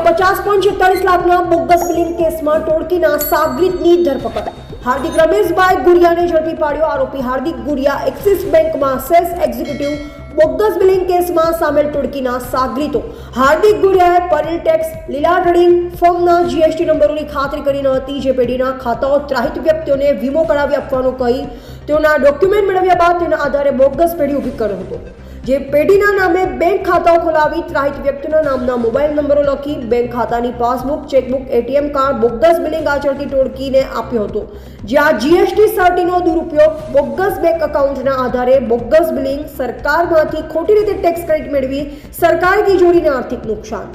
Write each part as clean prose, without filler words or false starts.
50.46 લાખના bogus billing કેસમાં ટોળકીના સાગરીતની ધરપકડ। હાર્દિક રમેશભાઈ ગુડિયાને ઝડપી પાડ્યો। આરોપી હાર્દિક ગુડિયા એક્સિસ બેંકમાં સેલ્સ એક્ઝિક્યુટિવ બોગસ બિલિંગ કેસમાં સામેલ ટોળકીના સાગરીતો। હાર્દિક ગુડિયાએ પરેલ ટેક્સ લીલા ટ્રેડિંગ ફર્મના જીએસટી નંબરોની ખાતરી કરી ન હતી, જે પેઢીના ખાતાઓ ત્રાહિત વ્યક્તિઓને વીમો કરાવી આપવાનું કહી તેઓના ડોક્યુમેન્ટ મેળવ્યા બાદ તેના આધારે બોગસ પેઢી ઊભી કર્યો હતો, જે પેઢીના નામે બેંક ખાતાઓ ખોલાવી ત્રાહિત વ્યક્તિના નામના મોબાઈલ નંબરો લખી બેંક ખાતાની passbook, chequebook, ATM card bogus billing આચરતી ટોળકીને આપ્યો હતો, જ્યાં જીએસટી સર્ટિનો દુરુપયોગ, બોગસ બેંક એકાઉન્ટના આધારે બોગસ બિલિંગ, સરકારમાંથી ખોટી રીતે ટેક્સ ક્રેડિટ મેળવી સરકારી તિજોરીને આર્થિક નુકસાન।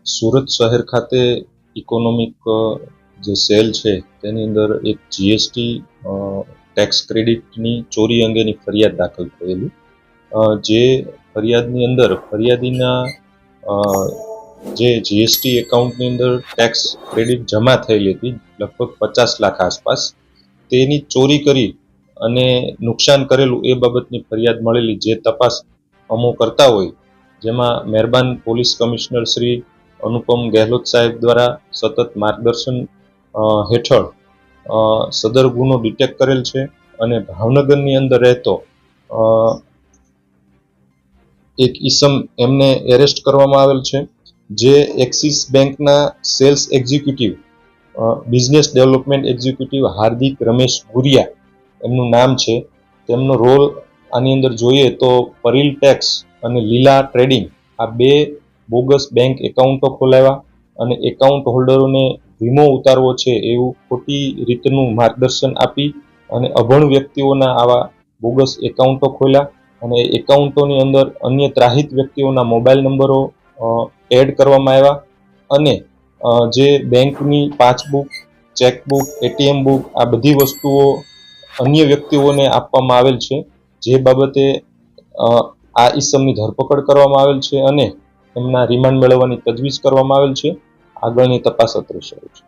સુરત શહેર ખાતે ઇકોનોમિક જે સેલ છે તેની અંદર એક જીએસટી ટેક્સ ક્રેડિટની ચોરી અંગેની ફરિયાદ દાખલ થયેલી, જે ફરિયાદની અંદર ફરિયાદીના જે જીએસટી એકાઉન્ટની અંદર ટેક્સ ક્રેડિટ જમા થયેલી હતી લગભગ 50 લાખ આસપાસ, તેની ચોરી કરી અને નુકસાન કરેલું એ બાબતની ફરિયાદ મળેલી, જે તપાસ અમો કરતા હોય જેમાં મહેરબાન પોલીસ કમિશનર શ્રી અનુપમ ગેહલોત સાહેબ દ્વારા સતત માર્ગદર્શન હેઠળ સદર ગુનો ડિટેક્ટ કરેલ છે અને ભાવનગરની અંદર રહેતો એક ઈસમ એમને એરેસ્ટ કરવામાં આવેલ છે, જે એક્સિસ બેંકના sales executive business development executive Hardik Ramesh Gudiya એમનું નામ છે। તેમનો રોલ આની અંદર જોઈએ તો પરેલ ટેક્સ અને લીલા ટ્રેડિંગ આ બે બોગસ બેંક એકાઉન્ટો ખોલાવ્યા અને એકાઉન્ટ હોલ્ડરોને વીમો ઉતારવો છે એવું ખોટી રીતનું માર્ગદર્શન આપી અને અભણ વ્યક્તિઓના આવા બોગસ એકાઉન્ટો ખોલ્યા અને એકાઉન્ટોની અંદર અન્ય ત્રાહિત વ્યક્તિઓના મોબાઈલ નંબરો એડ કરવામાં આવ્યા અને જે બેંકની પાસબુક, ચેકબુક, એટીએમ બુક આ બધી વસ્તુઓ અન્ય વ્યક્તિઓને આપવામાં આવેલ છે, જે બાબતે આ ઈસમની ધરપકડ કરવામાં આવેલ છે અને એમના રિમાન્ડ મેળવવાની તજવીજ કરવામાં આવેલ છે। આગળની તપાસ અત્રે શરૂ છે।